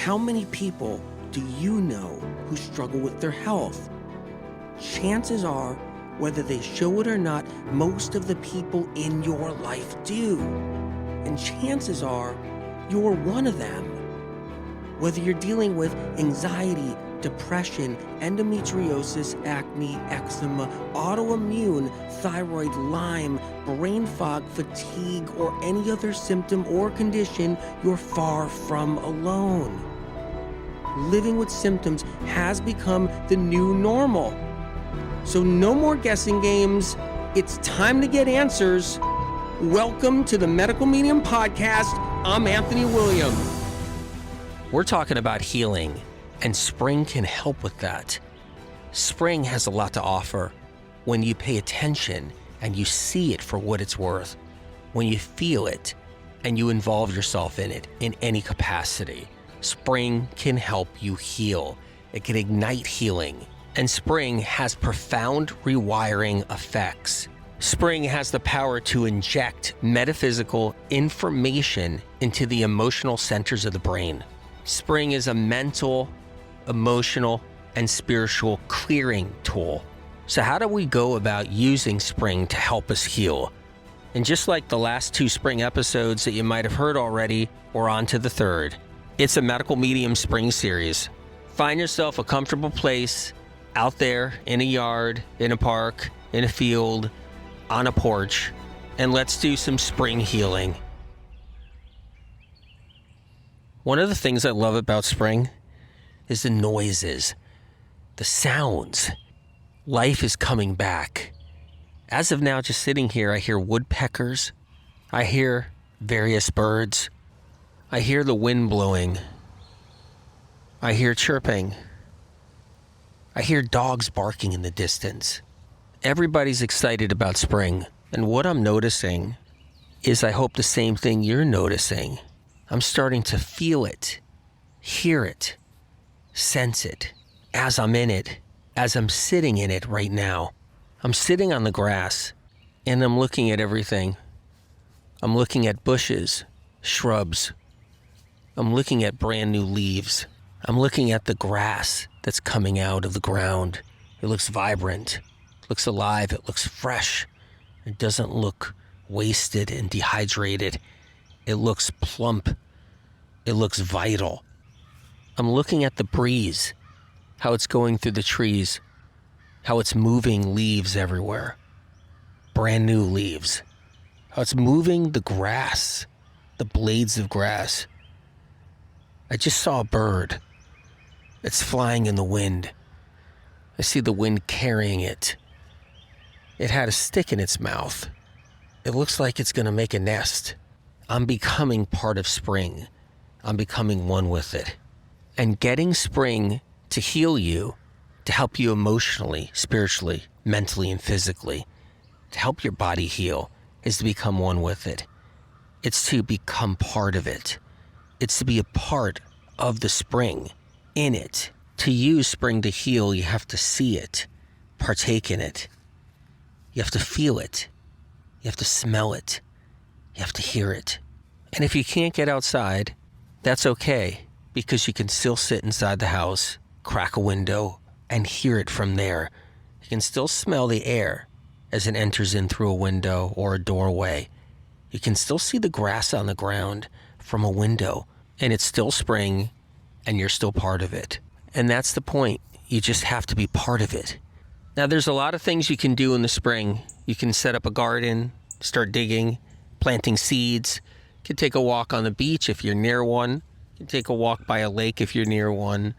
How many people do you know who struggle with their health? Chances are, whether they show it or not, most of the people in your life do. And chances are, you're one of them. Whether you're dealing with anxiety, depression, endometriosis, acne, eczema, autoimmune, thyroid, Lyme, brain fog, fatigue, or any other symptom or condition, you're far from alone. Living with symptoms has become the new normal. So no more guessing games. It's time to get answers. Welcome to the Medical Medium Podcast. I'm Anthony William. We're talking about healing, and spring can help with that. Spring has a lot to offer when you pay attention and you see it for what it's worth, when you feel it and you involve yourself in it in any capacity. Spring can help you heal. It can ignite healing. And spring has profound rewiring effects. Spring has the power to inject metaphysical information into the emotional centers of the brain. Spring is a mental, emotional, and spiritual clearing tool. So how do we go about using spring to help us heal? And just like the last 2 spring episodes that you might have heard already, we're on to the 3rd. It's a Medical Medium Spring series. Find yourself a comfortable place out there in a yard, in a park, in a field, on a porch, and let's do some spring healing. One of the things I love about spring is the noises, the sounds. Life is coming back. As of now, just sitting here, I hear woodpeckers. I hear various birds. I hear the wind blowing. I hear chirping. I hear dogs barking in the distance. Everybody's excited about spring. And what I'm noticing is, I hope the same thing you're noticing. I'm starting to feel it, hear it, sense it as I'm in it, as I'm sitting in it right now. I'm sitting on the grass and I'm looking at everything. I'm looking at bushes, shrubs. I'm looking at brand new leaves. I'm looking at the grass that's coming out of the ground. It looks vibrant, it looks alive, it looks fresh. It doesn't look wasted and dehydrated. It looks plump. It looks vital. I'm looking at the breeze, how it's going through the trees, how it's moving leaves everywhere, brand new leaves, how it's moving the grass, the blades of grass. I just saw a bird. It's flying in the wind. I see the wind carrying it. It had a stick in its mouth. It looks like it's going to make a nest. I'm becoming part of spring. I'm becoming one with it. And getting spring to heal you, to help you emotionally, spiritually, mentally, and physically, to help your body heal, is to become one with it. It's to become part of it. It's to be a part of the spring, in it. To use spring to heal, you have to see it, partake in it. You have to feel it. You have to smell it. You have to hear it. And if you can't get outside, that's okay, because you can still sit inside the house, crack a window, and hear it from there. You can still smell the air as it enters in through a window or a doorway. You can still see the grass on the ground from a window, and it's still spring, and you're still part of it. And that's the point. You just have to be part of it. Now, there's a lot of things you can do in the spring. You can set up a garden, start digging, planting seeds. You can take a walk on the beach if you're near one. You can take a walk by a lake if you're near one.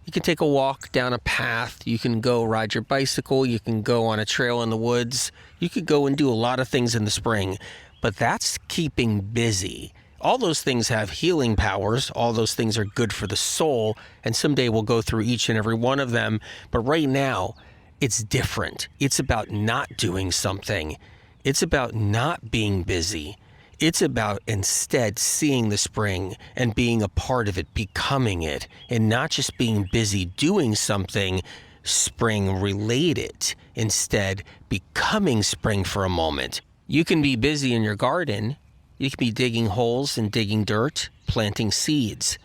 You can take a walk down a path. You can go ride your bicycle. You can go on a trail in the woods. You could go and do a lot of things in the spring. But that's keeping busy. All those things have healing powers. All those things are good for the soul. And someday we'll go through each and every one of them. But right now, it's different. It's about not doing something. It's about not being busy. It's about instead seeing the spring and being a part of it, becoming it, and not just being busy doing something spring related. Instead, becoming spring for a moment. You can be busy in your garden. You can be digging holes and digging dirt, planting seeds.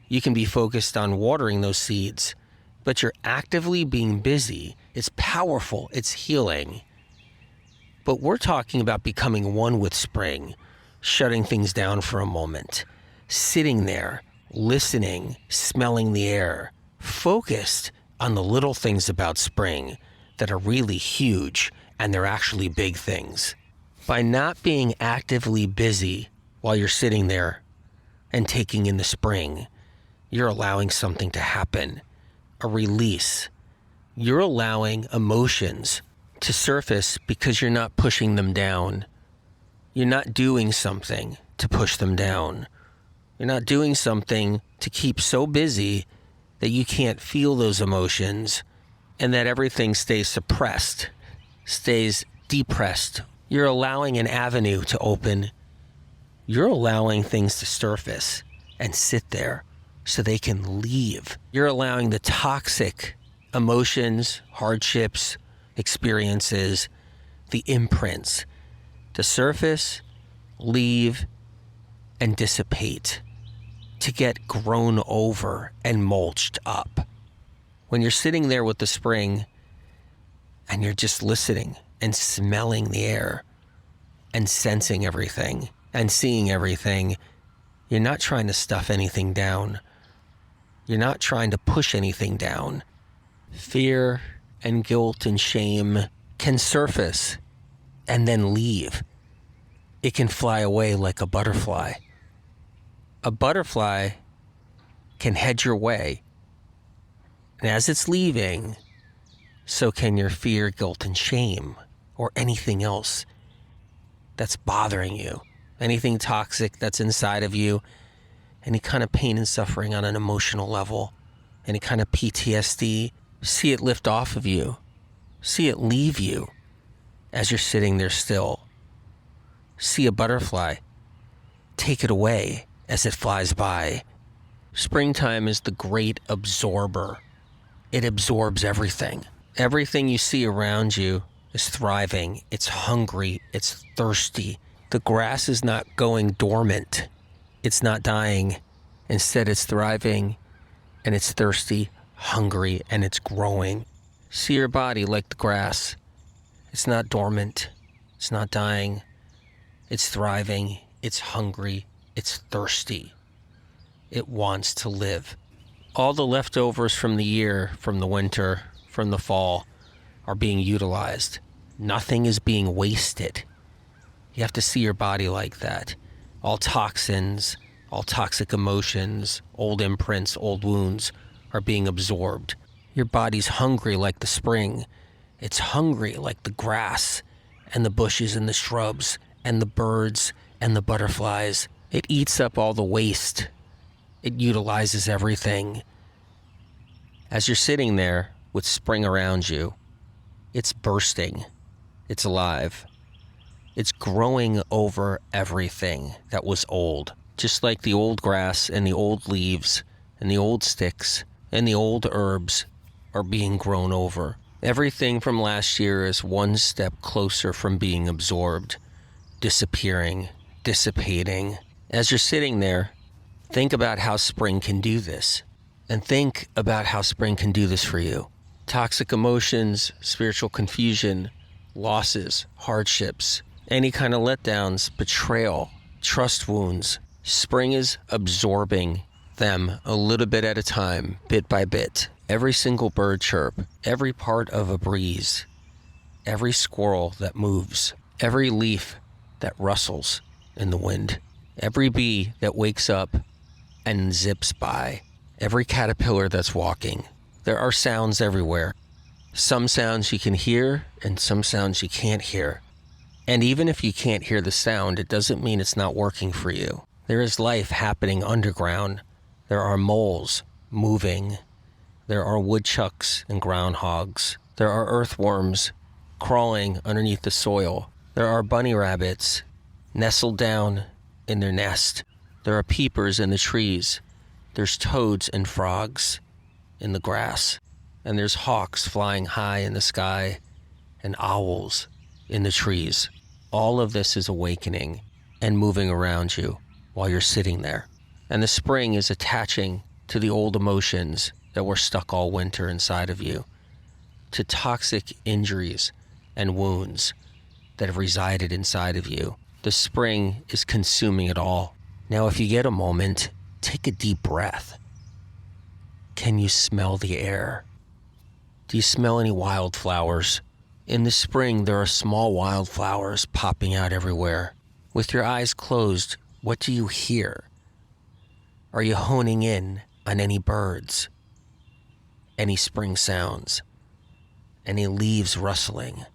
You can be focused on watering those seeds, but you're actively being busy. It's powerful. It's healing. But we're talking about becoming one with spring, shutting things down for a moment, sitting there, listening, smelling the air, focused on the little things about spring that are really huge, and they're actually big things. By not being actively busy while you're sitting there and taking in the spring, you're allowing something to happen, a release. You're allowing emotions to surface because you're not pushing them down. You're not doing something to push them down. You're not doing something to keep so busy that you can't feel those emotions and that everything stays suppressed, stays depressed. You're allowing an avenue to open. You're allowing things to surface and sit there so they can leave. You're allowing the toxic emotions, hardships, experiences, the imprints to surface, leave, and dissipate, to get grown over and mulched up. When you're sitting there with the spring and you're just listening and smelling the air and sensing everything and seeing everything, you're not trying to stuff anything down. You're not trying to push anything down. Fear and guilt and shame can surface and then leave. It can fly away like a butterfly. A butterfly can head your way. And as it's leaving, so can your fear, guilt, and shame, or anything else that's bothering you. Anything toxic that's inside of you, any kind of pain and suffering on an emotional level, any kind of PTSD, see it lift off of you. See it leave you as you're sitting there still. See a butterfly. Take it away as it flies by. Springtime is the great absorber. It absorbs everything. Everything you see around you is thriving. It's hungry. It's thirsty. The grass is not going dormant. It's not dying. Instead, it's thriving, and it's thirsty, hungry, and it's growing. See your body like the grass. It's not dormant. It's not dying. It's thriving. It's hungry. It's thirsty. It wants to live. All the leftovers from the year, from the winter, from the fall, are being utilized. Nothing is being wasted. You have to see your body like that. All toxins, all toxic emotions, old imprints, old wounds are being absorbed. Your body's hungry like the spring. It's hungry like the grass and the bushes and the shrubs and the birds and the butterflies. It eats up all the waste. It utilizes everything. As you're sitting there with spring around you, it's bursting. It's alive. It's growing over everything that was old. Just like the old grass and the old leaves and the old sticks and the old herbs are being grown over. Everything from last year is one step closer from being absorbed, disappearing, dissipating. As you're sitting there, think about how spring can do this. And think about how spring can do this for you. Toxic emotions, spiritual confusion, losses, hardships, any kind of letdowns, betrayal, trust wounds. Spring is absorbing them a little bit at a time, bit by bit. Every single bird chirp, every part of a breeze, every squirrel that moves, every leaf that rustles in the wind, every bee that wakes up and zips by, every caterpillar that's walking. There are sounds everywhere. Some sounds you can hear and some sounds you can't hear. And even if you can't hear the sound, it doesn't mean it's not working for you. There is life happening underground. There are moles moving. There are woodchucks and groundhogs. There are earthworms crawling underneath the soil. There are bunny rabbits nestled down in their nest. There are peepers in the trees. There's toads and frogs in the grass. And there's hawks flying high in the sky and owls in the trees. All of this is awakening and moving around you while you're sitting there. And the spring is attaching to the old emotions that were stuck all winter inside of you, to toxic injuries and wounds that have resided inside of you. The spring is consuming it all. Now, if you get a moment, take a deep breath. Can you smell the air? Do you smell any wildflowers? In the spring, there are small wildflowers popping out everywhere. With your eyes closed, what do you hear? Are you honing in on any birds? Any spring sounds? Any leaves rustling?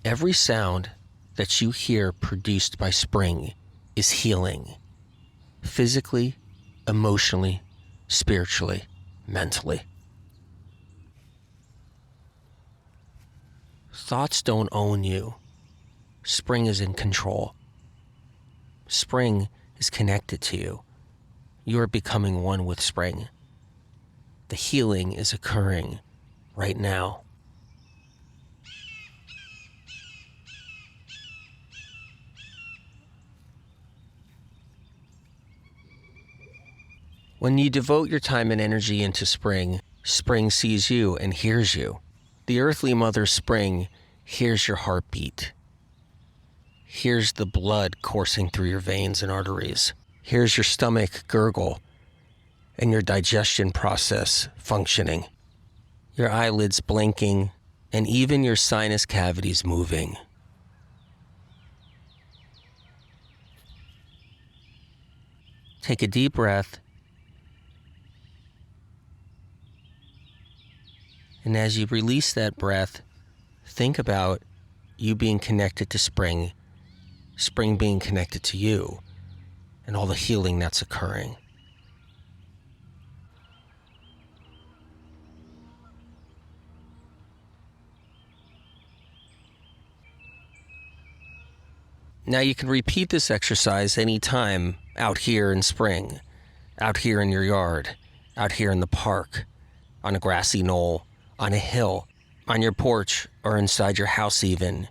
Every sound that you hear produced by spring is healing. Physically, emotionally, spiritually, mentally. Thoughts don't own you. Spring is in control. Spring is connected to you. You are becoming one with spring. The healing is occurring right now. When you devote your time and energy into spring, spring sees you and hears you. The earthly mother spring hears your heartbeat, hears the blood coursing through your veins and arteries, hears your stomach gurgle and your digestion process functioning, your eyelids blinking, and even your sinus cavities moving. Take a deep breath. And as you release that breath, think about you being connected to spring, spring being connected to you, and all the healing that's occurring. Now you can repeat this exercise anytime out here in spring, out here in your yard, out here in the park, on a grassy knoll, on a hill, on your porch, or inside your house even.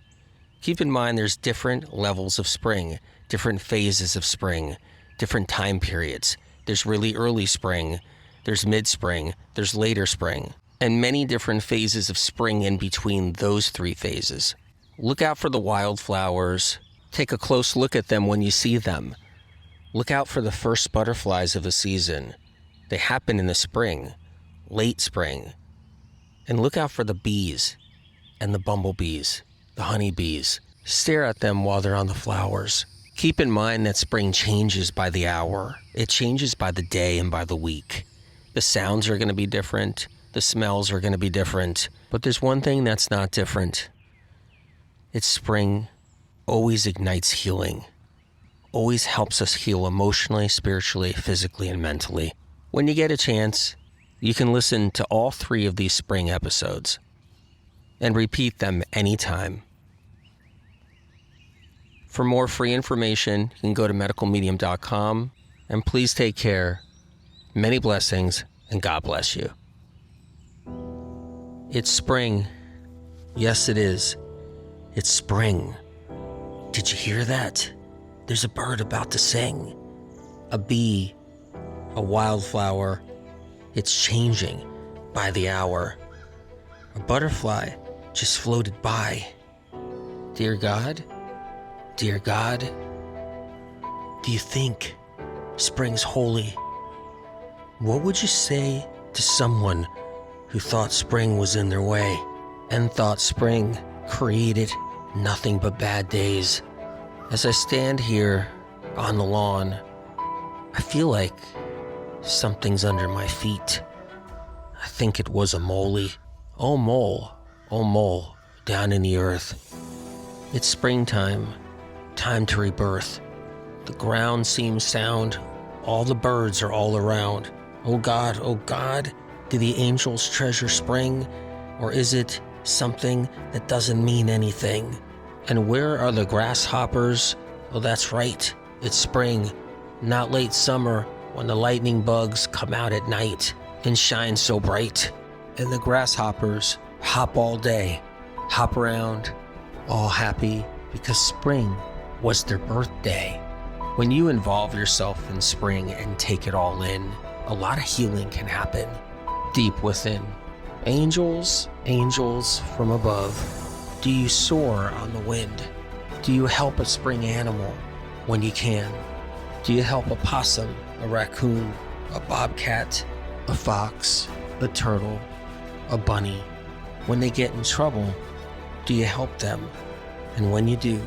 Keep in mind there's different levels of spring, different phases of spring, different time periods. There's really early spring, there's mid-spring, there's later spring, and many different phases of spring in between those three phases. Look out for the wildflowers. Take a close look at them when you see them. Look out for the first butterflies of the season. They happen in the spring, late spring. And look out for the bees and the bumblebees, the honeybees. Stare at them while they're on the flowers. Keep in mind that spring changes by the hour. It changes by the day and by the week. The sounds are going to be different. The smells are going to be different. But there's one thing that's not different. It's spring always ignites healing. Always helps us heal emotionally, spiritually, physically, and mentally. When you get a chance, you can listen to all 3 of these spring episodes and repeat them anytime. For more free information, you can go to medicalmedium.com, and please take care. Many blessings, and God bless you. It's spring. Yes, it is. It's spring. Did you hear that? There's a bird about to sing. A bee, a wildflower. It's changing by the hour. A butterfly just floated by. Dear God, do you think spring's holy? What would you say to someone who thought spring was in their way and thought spring created nothing but bad days? As I stand here on the lawn, I feel like something's under my feet. I think it was a moley. Oh mole, down in the earth. It's springtime, time to rebirth. The ground seems sound. All the birds are all around. Oh God, do the angels treasure spring? Or is it something that doesn't mean anything? And where are the grasshoppers? Oh, that's right, it's spring, not late summer when the lightning bugs come out at night and shine so bright. and the grasshoppers hop all day, hop around, all happy because spring was their birthday. When you involve yourself in spring and take it all in, a lot of healing can happen deep within. Angels, angels from above, do you soar on the wind? Do you help a spring animal when you can? Do you help a possum, a raccoon, a bobcat, a fox, a turtle, a bunny? When they get in trouble, do you help them? And when you do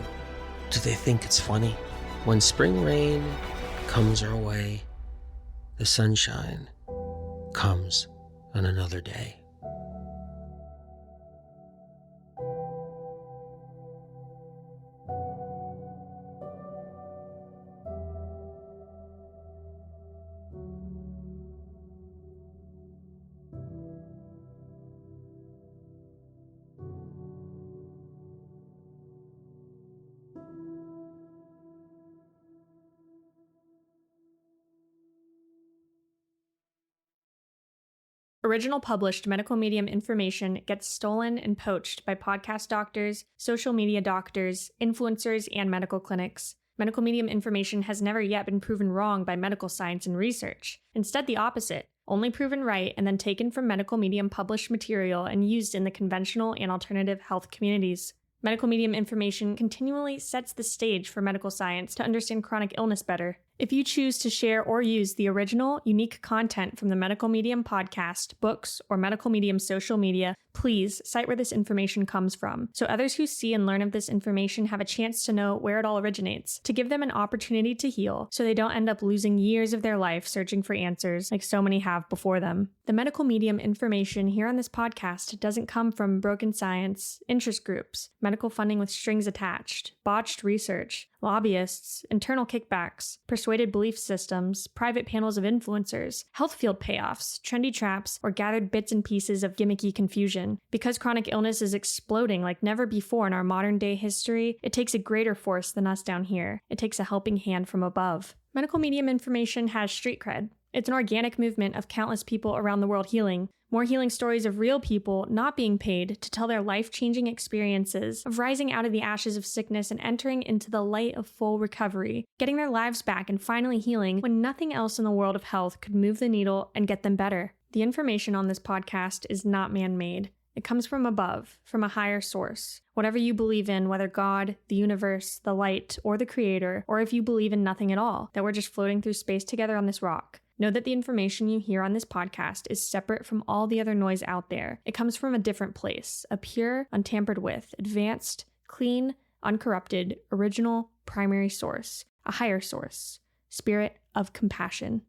they think it's funny? When spring rain comes our way, the sunshine comes on another day. Original published medical medium information gets stolen and poached by podcast doctors, social media doctors, influencers, and medical clinics. Medical medium information has never yet been proven wrong by medical science and research. Instead, the opposite, only proven right and then taken from medical medium published material and used in the conventional and alternative health communities. Medical medium information continually sets the stage for medical science to understand chronic illness better. If you choose to share or use the original, unique content from the Medical Medium podcast, books, or Medical Medium social media, please cite where this information comes from, so others who see and learn of this information have a chance to know where it all originates, to give them an opportunity to heal, so they don't end up losing years of their life searching for answers like so many have before them. The Medical Medium information here on this podcast doesn't come from broken science, interest groups, medical funding with strings attached, botched research, lobbyists, internal kickbacks, persuaded belief systems, private panels of influencers, health field payoffs, trendy traps, or gathered bits and pieces of gimmicky confusion. Because chronic illness is exploding like never before in our modern day history, it takes a greater force than us down here. It takes a helping hand from above. Medical medium information has street cred. It's an organic movement of countless people around the world healing. More healing stories of real people not being paid to tell their life-changing experiences of rising out of the ashes of sickness and entering into the light of full recovery, getting their lives back and finally healing when nothing else in the world of health could move the needle and get them better. The information on this podcast is not man-made. It comes from above, from a higher source. Whatever you believe in, whether God, the universe, the light, or the creator, or if you believe in nothing at all, that we're just floating through space together on this rock. Know that the information you hear on this podcast is separate from all the other noise out there. It comes from a different place, a pure, untampered with, advanced, clean, uncorrupted, original, primary source, a higher source, spirit of compassion.